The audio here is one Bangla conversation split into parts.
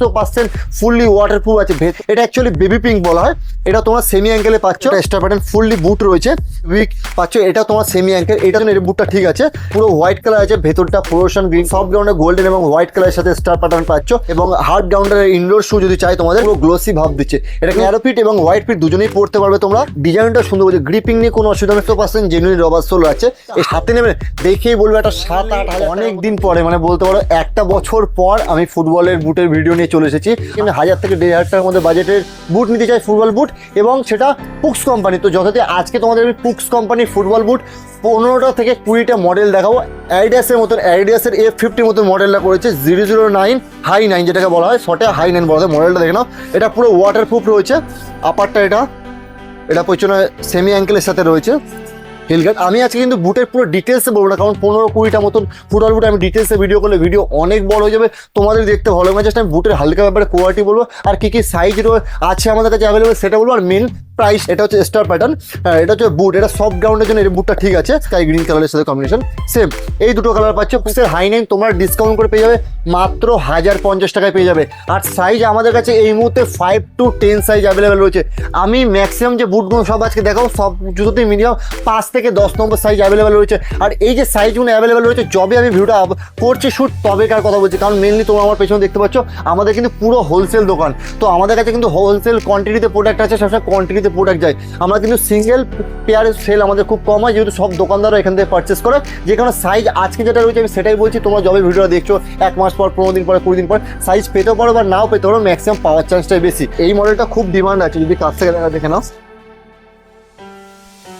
100% ফুললি ওয়াটারপ্রুফ আছে। এটা অ্যাকচুয়ালি বেবি পিঙ্ক বলা হয়। এটা তোমার সেমি অ্যাঙ্কেলে পাচ্ছ, স্টার প্যাটার্ন ফুললি বুট রয়েছে, উইক পাচ্ছ। এটা তোমার সেমি অ্যাঙ্কেল, এটা জন্য এর বুটটা ঠিক আছে। পুরো হোয়াইট কালার আছে, ভেতরটা ফ্লোরোসেন্ট গ্রিন, সফট গ্রাউন্ডে গোল্ডেন এবং হোয়াইট কালারের সাথে স্টার প্যাটার্ন পাচ্ছ। এবং হার্ড গ্রাউন্ডের ইনডোর শু যদি চাই তোমাদের, পুরো গ্লোসি ভাব দিচ্ছে। এটা ন্যারো ফিট এবং হোয়াইট ফিট দুজনেই পড়তে পারবে তোমরা। ডিজাইনটা সুন্দর বলছে, গ্রিপিং নিয়ে কোনো অসুবিধা নেই। 100% জেনুইন রবার সোল আছে। এই হাতে নেবে দেখেই বলবে একটা 7-8 হাজার। অনেক দিন পরে, মানে বলতে পারো 1 বছর পর আমি ফুটবলের বুটের ভিডিও নিয়ে চলে এসেছি। 1000 থেকে 1500 টাকার মধ্যে বাজেটের বুট নিতে চাই, ফুটবল বুট, এবং সেটা পুক্স কোম্পানি। তো যথারীতি আজকে তোমাদের আমি পুক্স কোম্পানির ফুটবল বুট 15টা থেকে 20টা মডেল দেখাবো। অ্যাডিডাসের মতন, অ্যাডিডাসের F50 মতন মডেলটা করেছে 009 হাই 9, যেটাকে বলা হয় শর্টে হাই 9 বলা হয়। মডেলটা দেখে নাও, এটা পুরো ওয়াটারপ্রুফ রয়েছে। আপারটা এটা পেছনে সেমি অ্যাঙ্কেলের সাথে রয়েছে হিলগার্ড। আমি আজকে কিন্তু বুটের পুরো ডিটেলসে বলবো না, কারণ 15-20টা মতন ফুটবল বুট আমি ডিটেলসে ভিডিও করলে ভিডিও অনেক বড় হয়ে যাবে, তোমাদের দেখতে ভালো লাগবে। জাস্ট আমি বুটের হালকা ব্যাপারে কোয়ালিটি বলবো, আর কী কী সাইজ আছে আমাদের কাছে অ্যাভেলেবল সেটা বলবো, আর মেন প্রাইস। এটা হচ্ছে স্টার প্যাটার্ন, এটা হচ্ছে বুট। এটা সফট গ্রাউন্ডের জন্য এই বুটটা ঠিক আছে। স্কাই গ্রিন কালারের সাথে কম্বিনেশন সেম, এই দুটো কালার পাচ্ছ। পুক্সের হাই 9 তোমরা ডিসকাউন্ট করে পেয়ে যাবে মাত্র 1050 টাকায় পেয়ে যাবে। আর সাইজ আমাদের কাছে এই মুহূর্তে 5 to 10 সাইজ অ্যাভেলেবেল রয়েছে। আমি ম্যাক্সিমাম যে বুটগুলো সব আজকে দেখাবো, সব জুতোতেই মিনিমাম 5 থেকে 10 নম্বর সাইজ অ্যাভেলেবেল রয়েছে। আর এই যে সাইজগুলো অ্যাভেলেবেল রয়েছে, যবে আমি ভিডিওটা করছি শ্যুট তবেকার কথা বলছি, কারণ মেনলি তোমরা আমার পেছনে দেখতে পাচ্ছ আমাদের কিন্তু পুরো হোলসেল দোকান। তো আমাদের কাছে কিন্তু হোলসেল কোয়ান্টিটিতে প্রোডাক্ট আছে, সবসময় কোয়ান্টিটিতে প্রোডাক্ট যায়। আমরা কিন্তু সিঙ্গেল পেয়ারের সেল আমাদের খুব কম হয়, যেহেতু সব দোকানদাররা এখান থেকে পারচেস করে। যে কোনো সাইজ আজকে যেটা রয়েছে আমি সেটাই বলছি। তোমরা যবে ভিডিওটা দেখছো 1 মাস পর, 15 দিন পরে, 20 দিন পর, সাইজ পেতেও পারো বা নাও পেতে পারো, ম্যাক্সিমাম পাওয়ার চান্সটাই বেশি। এই মডেলটা খুব ডিমান্ড আছে, যদি কাছ থেকে দেখে নাও।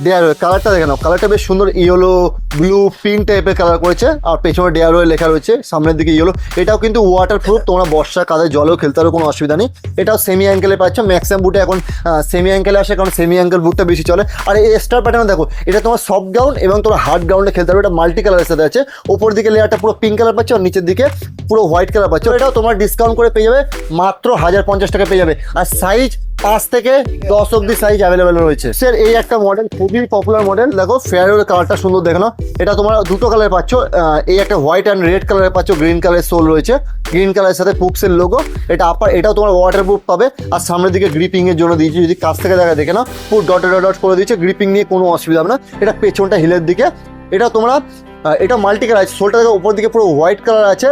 ডেয়ারওয়ে কালারটা দেখে নাও, কালারটা বেশ সুন্দর, ইয়েলো ব্লু পিঙ্ক টাইপের কালার করেছে। আর পেছনে ডেয়ারওয়ে লেখা রয়েছে, সামনের দিকে ইয়েলো। এটাও কিন্তু ওয়াটারপ্রুফ, তোমরা বর্ষা কাদে জলেও খেলতে পারো, কোনো অসুবিধা নেই। এটাও সেমি অ্যাঙ্কেলে পাচ্ছ। ম্যাক্সিমাম বুটে এখন সেমি অ্যাঙ্কেলে আসে, কারণ সেমি অ্যাঙ্কেল বুটটা বেশি চলে। আর এই স্টার প্যাটার্ন দেখো, এটা তোমার সফট গ্রাউন্ড এবং তোমরা হার্ড গ্রাউন্ডে খেলতে পারো। এটা মাল্টি কালারের সাথে আছে। ওপর দিকে লেয়ারটা পুরো পিঙ্ক কালার পাচ্ছ, আর নিচের দিকে পুরো হোয়াইট কালার পাচ্ছ। এটাও তোমার ডিসকাউন্ট করে পেয়ে যাবে মাত্র 1050 টাকা পেয়ে যাবে। আর সাইজ 5 থেকে 10 অব্দি সাইজ অ্যাভেলেবেল রয়েছে। স্যার এই একটা মডেল খুবই পপুলার মডেল, দেখো ফেয়ারওয়েল কালারটা সুন্দর দেখো না। এটা তোমার দুটো কালার পাচ্ছ, এই একটা হোয়াইট অ্যান্ড রেড কালারে পাচ্ছ, গ্রিন কালারের সোল রয়েছে, গ্রিন কালারের সাথে পুক্সের লোগো। এটা এটাও তোমার ওয়াটারপ্রুফ পাবে। আর সামনের দিকে গ্রিপিং এর জন্য দিয়েছি, যদি কাছ থেকে দেখে না পুরো ডট করে দিয়েছে, গ্রিপিং নিয়ে কোনো অসুবিধা হবে না। এটা পেছনটা হিলের দিকে, এটা তোমরা এটা মাল্টি কালার আছে। সোলটা দেখো উপর দিকে পুরো হোয়াইট কালার আছে,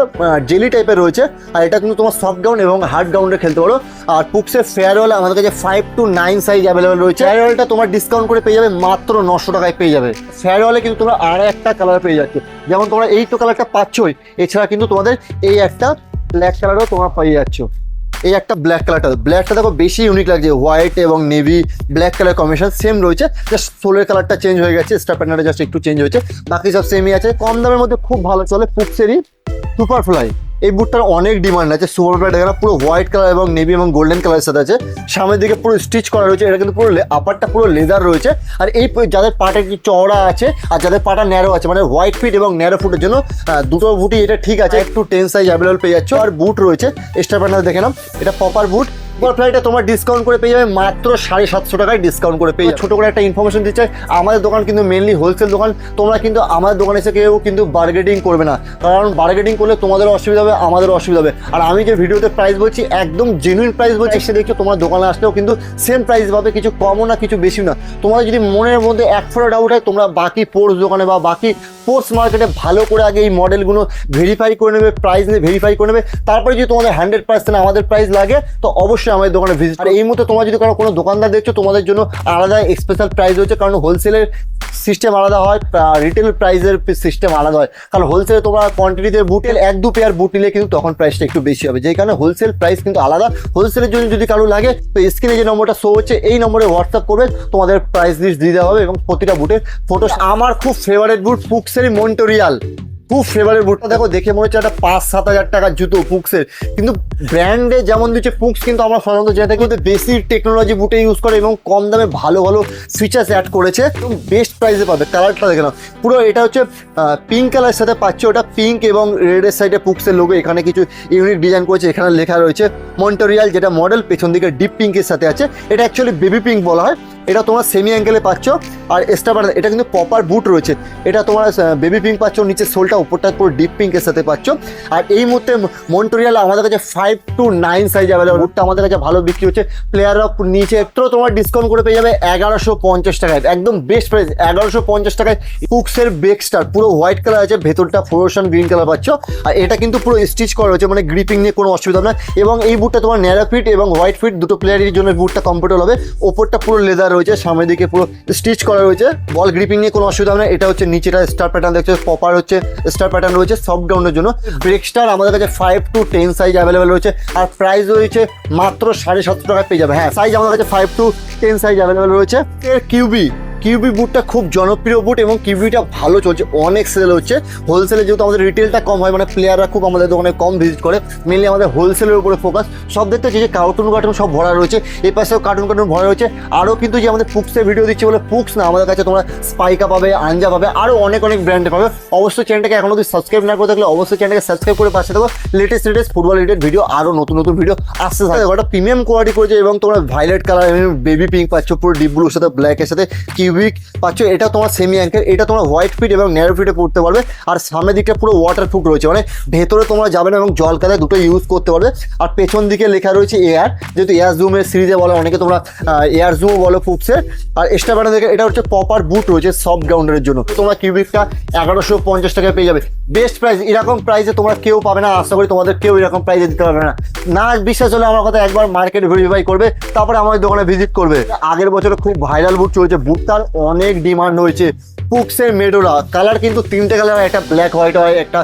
জেলি টাইপের রয়েছে। আর এটা কিন্তু তোমার সফট গ্রাউন্ড এবং হার্ড গ্রাউন্ডে খেলতে পারো। আর পুক্সের ফেয়ারওয়েল আমাদের কাছে 5 to 9 সাইজ অ্যাভেলেবেল রয়েছে। ফেয়ারওয়েলটা তোমার ডিসকাউন্ট করে পেয়ে যাবে মাত্র 900 টাকায় পেয়ে যাবে। ফেয়ারওয়েলে কিন্তু তোমরা আর একটা কালার পেয়ে যাচ্ছে, যেমন তোমরা এই তো কালারটা পাচ্ছই, এছাড়া কিন্তু তোমাদের এই একটা ব্ল্যাক কালারও তোমরা পেয়ে যাচ্ছ। এই একটা ব্ল্যাকটা দেখো বেশি ইউনিক লাগছে, হোয়াইট এবং navy black colour combination same রয়েছে, জাস্ট সোলের কালারটা চেঞ্জ হয়ে গেছে, স্টার প্যাটার্নটা জাস্ট একটু চেঞ্জ হয়েছে, বাকি সব সেমই আছে। কম দামের মধ্যে খুব ভালো চলে পুক্সেরই সুপারফ্লাই। এই বুটটার অনেক ডিমান্ড আছে। সুপারফ্লাই দেখে না, পুরো হোয়াইট কালার এবং নেভি এবং গোল্ডেন কালারের সাথে আছে। সামনের দিকে পুরো স্টিচ করা রয়েছে, এটা কিন্তু পুরো আপারটা পুরো লেদার রয়েছে। আর এই যাদের পাটা একটু চওড়া আছে আর যাদের পাটা ন্যারো আছে, মানে হোয়াইট ফিট এবং ন্যারো ফুটের জন্য দুটো বুটই এটা ঠিক আছে। একটু 10 সাইজ অ্যাভেলেবল পেয়ে যাচ্ছ। আর বুট রয়েছে স্টার প্যাটার্ন দেখে নাও, এটা প্রপার বুট। সুপারফ্লাইটা তোমার ডিসকাউন্ট করে পেয়ে যাবে মাত্র 750 টাকায় ডিসকাউন্ট করে পেয়ে যাবে। ছোটো করে একটা ইনফরমেশন দিতে চাই, আমাদের দোকান কিন্তু মেনলি হোলসেল দোকান। তোমরা কিন্তু আমাদের দোকানে এসে কেউ কিন্তু বার্গেটিং করবে না, কারণ বার্গেটিং করলে তোমাদেরও অসুবিধা হবে, আমাদেরও অসুবিধা হবে। আর আমি যে ভিডিওতে প্রাইস বলছি একদম জেনুইন প্রাইস বলছি, এসে দেখছো তোমার দোকানে আসলেও কিন্তু সেম প্রাইস পাবে, কিছু কমও না কিছু বেশি না। তোমাদের যদি মনের মধ্যে এক ফোঁটা ডাউট হয়, তোমরা বাকি পোর্স দোকানে বা বাকি স্পোর্টস মার্কেটে ভালো করে আগে এই মডেলগুলো ভেরিফাই করে নেবে, প্রাইস নিয়ে ভেরিফাই করে নেবে। তারপরে যদি তোমাদের 100% আমাদের প্রাইস লাগে, তো অবশ্যই আমাদের দোকানে ভিজিট। আর এই মুহূর্তে তোমরা যদি কোনো দোকানদার দেখছো, তোমাদের জন্য আলাদা স্পেশাল প্রাইস রয়েছে, কারণ হোলসেলের সিস্টেম আলাদা হয়, রিটেল প্রাইসের সিস্টেম আলাদা হয়। কারণ হোলসেলে তোমরা কোয়ান্টিটিতে বুটেল 1-2 পেয়ার বুট নিলে কিন্তু তখন প্রাইসটা একটু বেশি হবে, যেই কারণে হোলসেল প্রাইস কিন্তু আলাদা। হোলসেলের জন্য যদি কারো লাগে, তো স্ক্রিনে যে নম্বরটা শো হচ্ছে এই নম্বরে হোয়াটসঅ্যাপ করবে, তোমাদের প্রাইস লিস্ট দিয়ে দেওয়া হবে এবং প্রতিটা বুটের ফটো। আমার খুব ফেভারিট বুট পুক্সেরই মন্টোরিয়াল, খুব ফেভারিট বুটটা। দেখো দেখে মনে হচ্ছে একটা 5-7 হাজার টাকার জুতো পুক্সের, কিন্তু ব্র্যান্ডে যেমন দিচ্ছে পুক্স কিন্তু আমরা সাধারণত জেনে থাকি বেশি টেকনোলজি বুটে ইউজ করে এবং কম দামে ভালো ভালো ফিচার্স অ্যাড করেছে এবং বেস্ট প্রাইসে পাবে। কালারটা দেখে নাও, পুরো এটা হচ্ছে পিঙ্ক কালারের সাথে পাচ্ছ, ওটা পিঙ্ক এবং রেডের সাইডে পুক্সের লোগো। এখানে কিছু ইউনিক ডিজাইন করেছে, এখানে লেখা রয়েছে মন্টোরিয়াল, যেটা মডেল পেছন দিকে ডিপ পিঙ্কের সাথে আছে। এটা অ্যাকচুয়ালি বেবি পিঙ্ক বলা হয়। এটা তোমরা সেমি অ্যাঙ্কেলে পাচ্ছ। আর এক্সট্রা বাটন, এটা কিন্তু প্রপার বুট রয়েছে। এটা তোমার বেবি পিঙ্ক পাচ্ছ, নিচে সোলটা উপরটা পুরো ডিপ পিঙ্কের সাথে পাচ্ছ। আর এই মুহূর্তে মন্টোরিয়াল আমাদের কাছে 5 to 9 সাইজ অ্যাভেলেবল। বুটটা আমাদের কাছে ভালো বিক্রি হচ্ছে। প্লেয়াররা নিচে একটু তোমার ডিসকাউন্ট করে পেয়ে যাবে 1150 টাকায়, একদম বেস্ট প্রাইস 1150 টাকায়। পুক্সের বেকস্টার পুরো হোয়াইট কালার আছে, ভেতরটা ফ্লোরোসেন্ট গ্রিন কালার পাচ্ছ। আর এটা কিন্তু পুরো স্টিচ করা রয়েছে, মানে গ্রিপিং নিয়ে কোনো অসুবিধা না। এবং এই বুটটা তোমার ন্যারো ফিট এবং হোয়াইট ফিট দুটো প্লেয়ারের জন্য বুটটা কমফোর্টেবল হবে। ওপরটা পুরো লেদার রয়েছে, সামনের দিকে পুরো স্টিচ করা রয়েছে, বল গ্রিপিং নিয়ে কোনো অসুবিধা হবে না। এটা হচ্ছে নিচেটা স্টার প্যাটার্ন দেখছো, প্রপার হচ্ছে স্টার প্যাটার্ন রয়েছে সফট গ্রাউন্ডের জন্য। ব্রেকস্টার আমাদের কাছে 5 to 10 সাইজ অ্যাভেলেবেল রয়েছে। আর প্রাইস রয়েছে মাত্র 750 টাকায় পেয়ে যাবে। হ্যাঁ, সাইজ আমাদের কাছে 5 to 10 সাইজ অ্যাভেলেবেল রয়েছে। কিউবি বুটটা খুব জনপ্রিয় বুট এবং কিউবিটা ভালো চলছে, অনেক সেল হচ্ছে। হোলসেলে যেহেতু আমাদের রিটেলটা কম হয়, মানে প্লেয়াররা খুব আমাদের দোকানে কম ভিজিট করে, মেনলি আমাদের হোলসেলের উপরে ফোকাস। সব দেখতে হচ্ছে যে কার্টুন সব ভরা রয়েছে, এই পাশেও কার্টুন ভরা রয়েছে। আরও কিন্তু যে আমাদের পুক্সের ভিডিও দিচ্ছে বলে পুক্স না, আমাদের কাছে তোমরা স্পাইকা পাবে, আঞ্জা পাবে, আরও অনেক ব্র্যান্ডে পাবে। অবশ্যই চ্যানেলটাকে এখনো যদি সাবস্ক্রাইব না করে থাকলে অবশ্যই চ্যানেলটাকে সাবস্ক্রাইব করে পাশে থাকো। লেটেস্ট ফুটবল রিলেটেড ভিডিও, আরও নতুন ভিডিও আসতে থাকে। ওটা প্রিমিয়াম কোয়ালিটি করেছে এবং তোমরা ভায়োলেট কালার, বেবি পিঙ্ক পাচ্ছ, পুরো ডিপ ব্লুর সাথে ব্ল্যাকের সাথে কিউবিক পাচ্ছ। এটা তোমার সেমি অ্যাঙ্কেল, এটা তোমার হোয়াইট ফিট এবং ন্যারো ফিটে পড়তে পারবে। আর সামনের দিকটা পুরো ওয়াটার প্রুফ রয়েছে, মানে ভেতরে তোমরা যাবে না এবং জল কাদায় দুটো ইউজ করতে পারবে। আর পেছন দিকে লেখা রয়েছে এয়ার, যেহেতু এয়ার জুমের সিরিজে বলো অনেকে, তোমরা এয়ার জুমও বলো ফুপসের। আর এক্সট্রা ব্যাটার দেখে এটা হচ্ছে প্রপার বুট রয়েছে সফট গ্রাউন্ডের জন্য। তোমরা কিউবিকটা 1150 টাকায় পেয়ে যাবে, বেস্ট প্রাইস। এরকম প্রাইসে তোমরা কেউ পাবে না, আশা করি তোমাদের কেউ এরকম প্রাইসে দিতে পারবে না। না বিশ্বাস হলে আমার কথা একবার মার্কেট ভেরিফাই করবে, তারপরে আমাদের দোকানে ভিজিট করবে। আগের বছরে খুব ভাইরাল বুট চলছে, বুটটার অনেক ডিমান্ড হয়েছে। পুক্সের মেডোরা কালার কিন্তু 3টে কালার হয়, একটা ব্ল্যাক হোয়াইট হয়, একটা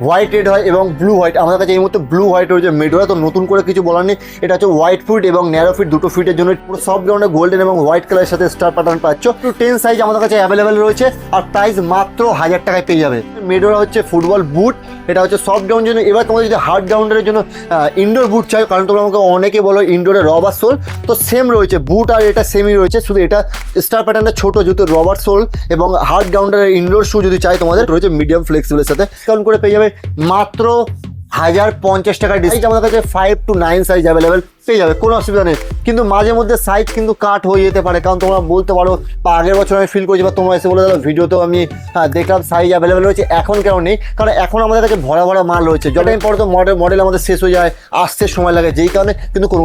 হোয়াইট রেড হয় এবং ব্লু হোয়াইট। আমাদের কাছে এই মুহূর্তে ব্লু হোয়াইট রয়েছে মেডোরা, তো নতুন করে কিছু বলার নেই। এটা হচ্ছে হোয়াইট ফিট এবং ন্যারো ফিট দুটো ফিটের জন্য পুরো সফট গ্রাউন্ডে গোল্ডেন এবং হোয়াইট কালারের সাথে স্টার প্যাটার্ন পাচ্ছ। 10 সাইজ আমাদের কাছে অ্যাভেলেবেল রয়েছে আর প্রাইস মাত্র 1000 টাকায় পেয়ে যাবে। মেডোরা হচ্ছে ফুটবল বুট, এটা হচ্ছে সফট গ্রাউন্ডের জন্য। এবার তোমাদের যদি হার্ড গ্রাউন্ডের জন্য ইনডোর বুট চাই, কারণ তোমরা আমাকে অনেকে বলো ইনডোরে রবার সোল, তো সেম রয়েছে বুট আর এটা সেমই রয়েছে, শুধু এটা স্টার প্যাটার্নটা ছোট, যেহেতু রবার সোল এবং হার্ড গ্রাউন্ডের ইনডোর শু যদি চাই তোমাদের রয়েছে মিডিয়াম ফ্লেক্সিবলের সাথে। ডিসকাউন্ট করে পেয়ে যাবে মাত্র 1050 টাকার ডিসকাউন্ট। আমাদের কাছে 5 to 9 সাইজ অ্যাভেলেবেল পেয়ে যাবে, কোনো অসুবিধা নেই। কিন্তু মাঝে মধ্যে সাইজ কিন্তু কাট হয়ে যেতে পারে, কারণ তোমরা বলতে পারো বা আগের বছর আমি ফিল করেছি বা তোমরা এসে বলে দাও ভিডিওতেও আমি দেখলাম সাইজ অ্যাভেলেবেল রয়েছে, এখন কেন নেই, কারণ এখন আমাদের কাছে ভরা মাল রয়েছে। যত টাইম পরে তো মডেল আমাদের শেষ হয়ে যায়, আসতে সময় লাগে, যেই কারণে কিন্তু কোনো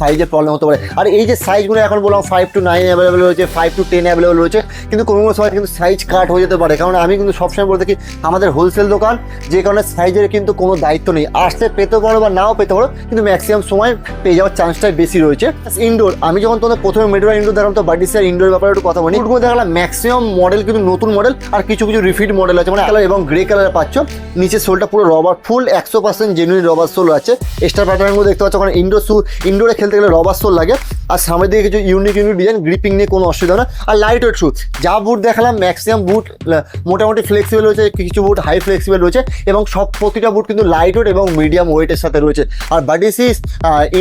সাইজের প্রবলেম হতে পারে। আর এই যে সাইজগুলো এখন বললাম 5 to 9 অ্যাভেলেবেল রয়েছে, 5 to 10 অ্যাভেলেবেল রয়েছে, কিন্তু কোনো সময় কিন্তু সাইজ কাট হয়ে যেতে পারে। কারণ আমি কিন্তু সবসময় বলে থাকি আমাদের হোলসেল দোকান, যে কারণে সাইজের কিন্তু কোনো দায়িত্ব নেই, আসতে পেতে পারো বা নাও পেতে পারো, কিন্তু ম্যাক্সিমাম সময় পেয়ে যাওয়ার চান্সটাই বেশি রয়েছে। ইনডোর, আমি যখন তোমাদের প্রথমে মেডোরা ইনডোর দেখলাম, তো বাডিসের ইনডোর ব্যাপারে একটু কথা বলি। বুটগুলো দেখালাম ম্যাক্সিমাম মডেল কিন্তু নতুন মডেল, আর কিছু রিফিট মডেল আছে, মানে কালার এবং গ্রে কালার পাচ্ছ। নিচে সোলটা পুরো রবার, ফুল 100% জেনুইন রবার সোল আছে। এক্সট্রা প্যাটার্নগুলো দেখতে পাচ্ছ, কারণ ইনডোরে খেলতে গেলে রবার সোল লাগে। আর সামনের দিকে কিছু ইউনিক ডিজাইন, গ্রিপিং নিয়ে কোনো অসুবিধা না। আর লাইট ওয়েট শু, যা বুট দেখালাম ম্যাক্সিমাম বুট মোটামুটি ফ্লেক্সিবল রয়েছে, কিছু বুট হাই ফ্লেক্সিবল রয়েছে এবং প্রতিটা বুট কিন্তু লাইট ওয়েট এবং মিডিয়াম ওয়েটের সাথে রয়েছে। আর বাডিসিস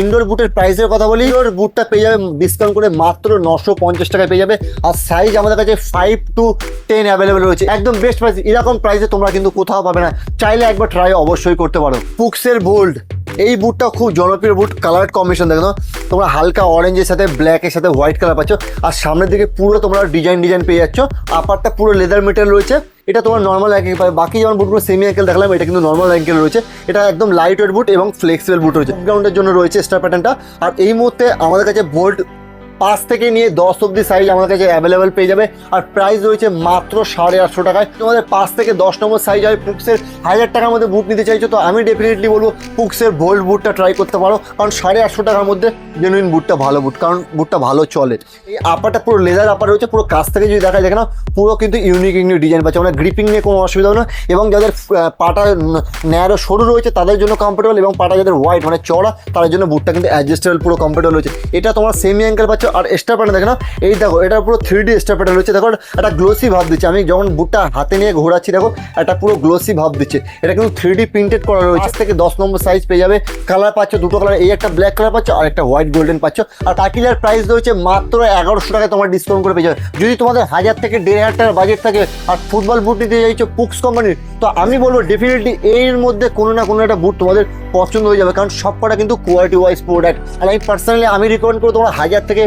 ইনডোর বুটের প্রাইসের কথা বলি, ইনডোর বুটটা পেয়ে যাবে ডিসকাউন্ট করে মাত্র 950 টাকায় পেয়ে যাবে। আর সাইজ আমাদের কাছে 5 to 10 অ্যাভেলেবেল রয়েছে, একদম বেস্ট প্রাইস। এরকম প্রাইসে তোমরা কিন্তু কোথাও পাবে না, চাইলে একবার ট্রাই অবশ্যই করতে পারো। পুক্সের বোল্ড, এই বুটটা খুব জনপ্রিয় বুট, কালার কম্বিনেশন দেখো তোমরা, হালকা অরেঞ্জের সাথে ব্ল্যাকের সাথে হোয়াইট কালার পাচ্ছ। আর সামনের দিকে পুরো তোমরা ডিজাইন পেয়ে যাচ্ছ। আপারটা পুরো লেদার মেটেরিয়াল রয়েছে, এটা তোমার নর্মাল অ্যাঙ্কেল পাবে। বাকি যেমন বুটগুলো সেমি অ্যাঙ্কেল দেখলাম, এটা কিন্তু নর্মাল অ্যাঙ্কেল রয়েছে। এটা একদম লাইট ওয়েট বুট এবং ফ্লেক্সিবল বুট রয়েছে, গ্রাউন্ডের জন্য রয়েছে স্টার প্যাটার্নটা। আর এই মুহূর্তে আমাদের কাছে বোল্ড 5 থেকে নিয়ে 10 অব্দি সাইজ আমাদের কাছে অ্যাভেলেবেল পেয়ে যাবে। আর প্রাইস রয়েছে মাত্র 850 টাকায়। তোমাদের 5 থেকে 10 নম্বর সাইজ হয় পুক্সের 1000 টাকার মধ্যে বুট নিতে চাইছো, তো আমি ডেফিনেটলি বলবো পুক্সের বোল্ড বুটটা ট্রাই করতে পারো, কারণ 850 টাকার মধ্যে জেনুইন বুটটা ভালো বুট, কারণ বুটটা ভালো চলে। এই আপারটা পুরো লেদার আপার রয়েছে, পুরো কাছ থেকে যদি দেখা যায় না, পুরো কিন্তু ইউনিক ডিজাইন পাচ্ছে, মানে গ্রিপিং নিয়ে কোনো অসুবিধা হবে না। এবং যাদের পাটা ন্যারো সরু রয়েছে তাদের জন্য কমফোর্টেবল, এবং পাটা যাদের হোয়াইট মানে চড়া তাদের জন্য বুটটা কিন্তু অ্যাডজাস্টেবল পুরো কমফোর্টেবল রয়েছে। এটা তোমার সেমি অ্যাঙ্কেল পাচ্ছ। আর এক্সট্রা প্যাটার্ন দেখো না, এই দেখো এটা পুরো 3D এক্সট্রা প্যাটার্ন রয়েছে, দেখো একটা গ্লোসি ভাব দিচ্ছে। আমি যখন বুটটা হাতে নিয়ে ঘোরাচ্ছি দেখো একটা পুরো গ্লোসি ভাব দিচ্ছে, এটা কিন্তু 3D প্রিন্টেড করা রয়েছে। 5 থেকে 10 নম্বর সাইজ পেয়ে যাবে। কালার পাচ্ছ দুটো কালার, এই একটা ব্ল্যাক কালার পাচ্ছ আর একটা হোয়াইট গোল্ডেন পাচ্ছ। আর কাকিলার প্রাইস রয়েছে মাত্র 1100 টাকায় তোমার ডিসকাউন্ট করে পেয়ে যাবে। যদি তোমাদের 1000 থেকে 1500 টাকার বাজেট থাকে আর ফুটবল বুট নিতে চাইছো পুক্স কোম্পানির, তো আমি বলবো ডেফিনেটলি এর মধ্যে কোনো না কোনো একটা বুট তোমাদের পছন্দ হয়ে যাবে, কারণ সব কটা কিন্তু কোয়ালিটি ওয়াইজ প্রোডাক্ট। আর আমি পার্সোনালি আমি রিকমেন্ড করবো তোমরা 1000 থেকে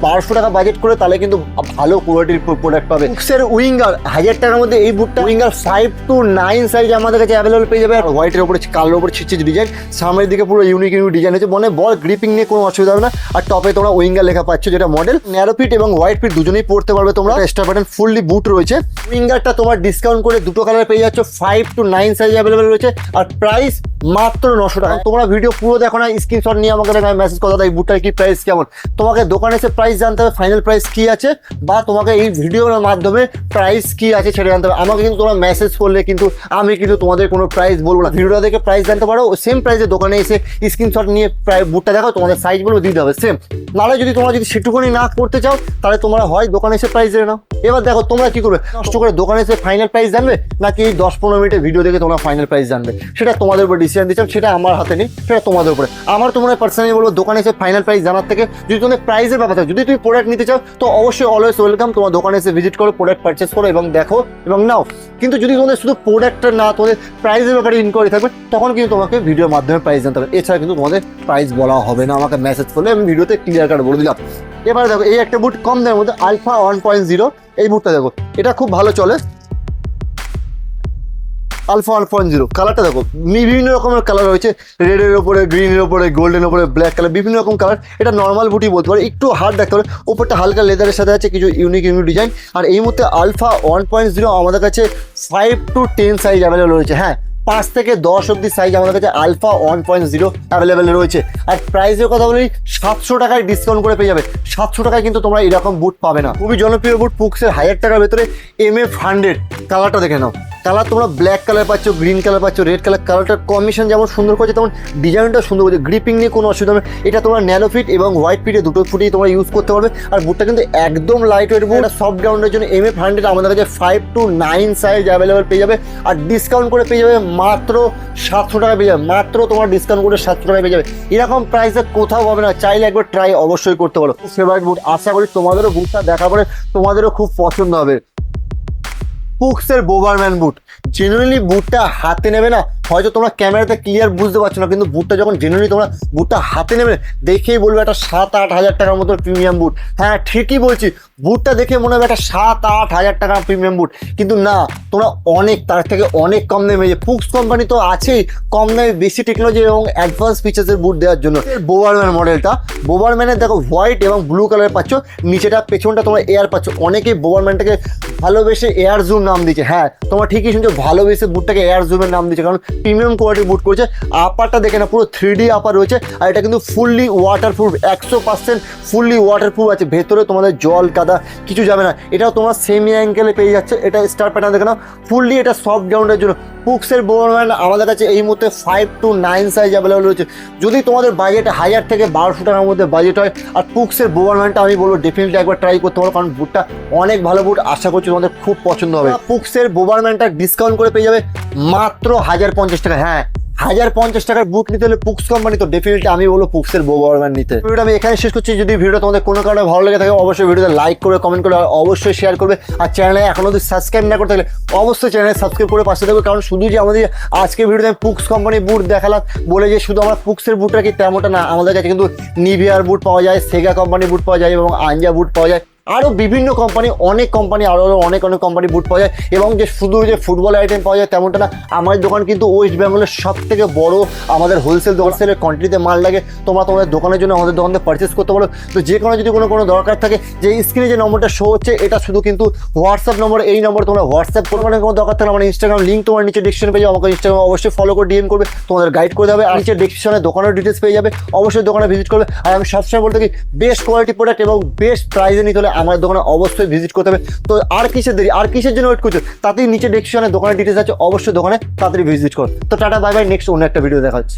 1200 টাকা বাজেট করে তাহলে কিন্তু ভালো কোয়ালিটির প্রোডাক্ট পাবে। পুক্সের উইঙ্গার 1000 টাকার মধ্যে এই বুটটা উইঙ্গার 5 to 9 সাইজ আমাদের কাছে অ্যাভেলেবল পেয়ে যাবে। আর হোয়াইটের উপরে কালোর উপরে ছিটছে ডিজাইন, সামনের দিকে পুরো ইউনিক ডিজাইন আছে, মানে বল গ্রিপিং নিয়ে কোনো অসুবিধা হবে না। আর টপে তোমরা উইঙ্গার লেখা পাচ্ছ, যেটা মডেল ন্যারো ফিট এবং হোয়াইট ফিট দুজনেই পড়তে পারবে তোমরা। এক্সট্রা বাটন ফুললি বুট রয়েছে। উইঙ্গারটা তোমার ডিসকাউন্ট করে দুটো কালার পেয়ে যাচ্ছ, 5 to 9 সাইজ অ্যাভেলেবল রয়েছে। আর প্রাইস মাত্র 900 টাকা। তোমরা ভিডিও পুরো দেখো না, স্ক্রিনশট নিয়ে আমাকে মেসেজ করো এই বুটটার কি প্রাইস কেমন। তোমাকে দোকানে এসে প্রাইস জানতে হবে, ফাইনাল প্রাইস কি আছে, বা তোমাকে এই ভিডিওর মাধ্যমে প্রাইস কি আছে সেটা জানতে হবে। আমাকে কিন্তু তোমরা মেসেজ করলে কিন্তু আমি কিন্তু তোমাদের কোনো প্রাইস বলবো না, ভিডিওটা দেখে প্রাইস জানতে পারো। সেম প্রাইসে দোকানে এসে স্ক্রিনশট নিয়ে বুটটা দেখো, তোমাদের সাইজ বলবো দিতে হবে সেম। নাহলে যদি তোমরা যদি সেটুকুনি না করতে চাও তাহলে তোমরা হয় দোকানে এসে প্রাইস জেনে নাও। এবার দেখো তোমরা কি করবে, কষ্ট করে দোকানে এসে ফাইনাল প্রাইস জানবে নাকি 10-15 মিনিটের ভিডিও দেখে তোমরা ফাইনাল প্রাইস জানবে, সেটা তোমাদের উপর ডিসিশন দিচ্ছ, সেটা আমার হাতে নেই, সেটা তোমাদের উপরে। আমার তোমার পার্সোনালি বলবো দোকানে এসে ফাইনাল প্রাইস জানার থেকে যদি তোমাদের প্রাইসের ব্যাপার থাকে, যদি তুমি প্রোডাক্ট নিতে চাও তো অবশ্যই অলওয়েজ ওয়েলকাম, তোমার দোকানে এসে ভিজিট করো, প্রোডাক্ট পারচেস করো এবং দেখো এবং নাও। কিন্তু যদি তোমাদের শুধু প্রোডাক্টটা না তোমাদের প্রাইসের ব্যাপারে ইনকোয়ারি থাকবে, তখন কিন্তু তোমাকে ভিডিওর মাধ্যমে প্রাইস জানতে হবে। এছাড়া কিন্তু তোমাদের প্রাইস বলা হবে না, আমাকে মেসেজ করলে আমি ভিডিওতে ক্লিয়ার কাট বলে দিলাম। এবারে দেখো এই একটা বুট কম দামের মধ্যে আলফা 1.0, এই বুটটা দেখো এটা খুব ভালো চলে। আলফা 1.0 কালারটা দেখো, বিভিন্ন রকমের কালার রয়েছে, রেডের ওপরে, গ্রিনের ওপরে, গোল্ডেন ওপরে, ব্ল্যাক কালার, বিভিন্ন রকম কালার। এটা নর্মাল বুটই বলতে পারে, একটু হার্ড দেখতে পারে। ওপরটা হালকা লেদারের সাথে আছে কিছু ইউনিক ডিজাইন। আর এই মুহূর্তে আলফা 1.0 আমাদের কাছে 5 to 10 সাইজ অ্যাভেলেবল রয়েছে। হ্যাঁ, 5 থেকে 10 অব্দি সাইজ আমাদের কাছে আলফা 1.0 অ্যাভেলেবেল রয়েছে। আর প্রাইসের কথা বলি 700 টাকায় ডিসকাউন্ট করে পেয়ে যাবে। 700 টাকায় কিন্তু তোমরা এরকম বুট পাবে না। খুবই জনপ্রিয় বুট পুক্সের 1000 টাকার ভেতরে MF100। কালারটা দেখে নাও, কালার তোমরা ব্ল্যাক কালার পাচ্ছ, গ্রিন কালার পাচ্ছ, রেড কালার। কালারটার কম্বিনেশন যেমন সুন্দর করেছে তেমন ডিজাইনটা সুন্দর করেছে, গ্রিপিং নিয়ে কোনো অসুবিধা হবে। এটা তোমরা ন্যানো ফিট এবং হোয়াইট ফিটে দুটো ফুটেই তোমরা ইউজ করতে পারবে। আর বুটটা কিন্তু একদম লাইট ওয়েট বুট। সফট গ্রাউন্ডের জন্য MF100 আমাদের কাছে 5 to 9 সাইজ অ্যাভেলেবেল পেয়ে যাবে। আর ডিসকাউন্ট করে পেয়ে যাবে মাত্র 700 টাকা পেয়ে যাবে। মাত্র তোমার ডিসকাউন্ট করে 700 টাকা পেয়ে যাবে। এরকম প্রাইসে কোথাও হবে না, চাইলে একবার ট্রাই অবশ্যই করতে পারো। ফেভারিট বুট, আশা করি তোমাদেরও বুটটা দেখার পরে তোমাদেরও খুব পছন্দ হবে। পুক্সের বোবারম্যান বুট, জেনুইনলি বুটটা হাতে নেবে না, হয়তো তোমরা ক্যামেরাতে ক্লিয়ার বুঝতে পারছো না, কিন্তু বুটটা যখন জেনুইনলি তোমরা বুটটা হাতে নেবে দেখেই বলবে একটা 7-8 হাজার টাকার মতো প্রিমিয়াম বুট। হ্যাঁ ঠিকই বলছি, বুটটা দেখে মনে হবে একটা 7-8 হাজার টাকার প্রিমিয়াম বুট, কিন্তু না, তোমরা অনেক তার থেকে অনেক কম দামে। যে পুক্স কোম্পানি তো আছেই কম দামে বেশি টেকনোলজি এবং অ্যাডভান্স ফিচার্সের বুট দেওয়ার জন্য। বোবারম্যান মডেলটা, বোবারম্যানের দেখো হোয়াইট এবং ব্লু কালার পাচ্ছ, নিচেটা পেছনটা তোমরা এয়ার পাচ্ছ। অনেকেই বোবারম্যানটাকে ভালোবেসে এয়ার জুম নাম দিচ্ছে। হ্যাঁ তোমরা ঠিকই শুনছো, ভালোবেসে বুটটাকে এয়ার জুমের নাম দিচ্ছে, কারণ প্রিমিয়াম কোয়ালিটির বুট করেছে। আপারটা দেখে না, পুরো 3D আপার রয়েছে। আর এটা কিন্তু ফুললি ওয়াটারপ্রুফ, 100% ফুললি ওয়াটারপ্রুফ আছে। ভেতরে তোমাদের জল কাদা কিছু যাবে না। এটাও তোমরা সেমি অ্যাঙ্গেলে পেয়ে যাচ্ছে। এটা স্টার প্যাটার্ন দেখে নাও, ফুললি এটা সফট গ্রাউন্ডের জন্য। পুক্সের বোবারম্যান আমাদের কাছে এই মুহূর্তে 5 to 9 সাইজ অ্যাভেলেবল রয়েছে। যদি তোমাদের বাজেট 1000 থেকে 1200 টাকার মধ্যে বাজেট হয়, আর পুক্সের বোবারম্যানটা আমি বলবো ডেফিনেটলি একবার ট্রাই করতে পারো, কারণ বুটটা অনেক ভালো বুট। আশা করছি তোমাদের খুব পছন্দ হবে। পুক্সের বোবারম্যানটা ডিসকাউন্ট করে পেয়ে যাবে মাত্র 1050 টাকা। হ্যাঁ 1050 টাকার বুট নিতে হলে পুক্স কোম্পানি, তো ডেফিনেটলি আমি বলবো পুক্সের বোবারম্যান নিতে। ভিডিওটা আমি এখানে শেষ করছি। যদি ভিডিও তোমাদের কোনো কারণে ভালো লেগে থাকে অবশ্যই ভিডিওতে লাইক করে, কমেন্ট করে, আর অবশ্যই শেয়ার করবে। আর চ্যানেলে এখনো যদি সাবস্ক্রাইব না করতে থাকলে অবশ্যই চ্যানেলে সাবস্ক্রাইব করে পাশে থাকবে, কারণ শুধু যে আমাদের আজকে ভিডিওতে আমি পুক্স কোম্পানির বুট দেখালাম বলে যে শুধু আমরা পুক্সের বুট রাখি তেমনটা না। আমাদের কাছে কিন্তু নিভিয়ার বুট পাওয়া যায়, সেগা কোম্পানির বুট পাওয়া যায় এবং আঞ্জা বুট পাওয়া যায়। আরও বিভিন্ন কোম্পানি, অনেক কোম্পানি, আরও অনেক কোম্পানি বুট পাওয়া যায়। এবং যে শুধু যে ফুটবল আইটেম পাওয়া যায় তেমনটা না। আমাদের দোকান কিন্তু ওয়েস্ট বেঙ্গলের সব থেকে বড় আমাদের হোলসেল হোলসেলের কোয়ান্টিটিতে মাল লাগে। তোমরা তোমাদের দোকানের জন্য আমাদের দোকানে পারচেস করতে পারো। তো যে কোনো যদি কোনো দরকার থাকে, যে স্ক্রিনে যে নম্বরটা শো হচ্ছে এটা শুধু কিন্তু হোয়াটসঅ্যাপ নম্বর। এই নম্বর তোমরা হোয়াটসঅ্যাপ করবে। কোনো দরকার থাকলে আমার ইনস্টাগ্রাম লিঙ্ক তোমার নিচে ডিসক্রিপশনে পেয়ে যাবে। আমাকে ইনস্টাগ্রাম অবশ্যই ফলো করে DM করবে, তোমাদের গাইড করে দেবে। আর নিচে ডিসক্রিপশনে দোকানের ডিটেলস পেয়ে যাবে, অবশ্যই দোকানে ভিজিট করবে। আর আমি সবসময় বলতে কি, বেস্ট কোয়ালিটি প্রোডাক্ট এবং বেস্ট প্রাইসে নিতে হলে আমার দোকানে অবশ্যই ভিজিট করতে হবে। তো আর কিসের দেরি, আর কিসের জন্য ওয়েট করছো? তাতেই নিচে ডেসক্রিপশনে দোকানের ডিটেলস আছে, অবশ্যই দোকানে তাড়াতাড়ি ভিজিট করো। তো টাটা, বাই বাই, নেক্সট অন্য একটা ভিডিও দেখা হচ্ছে।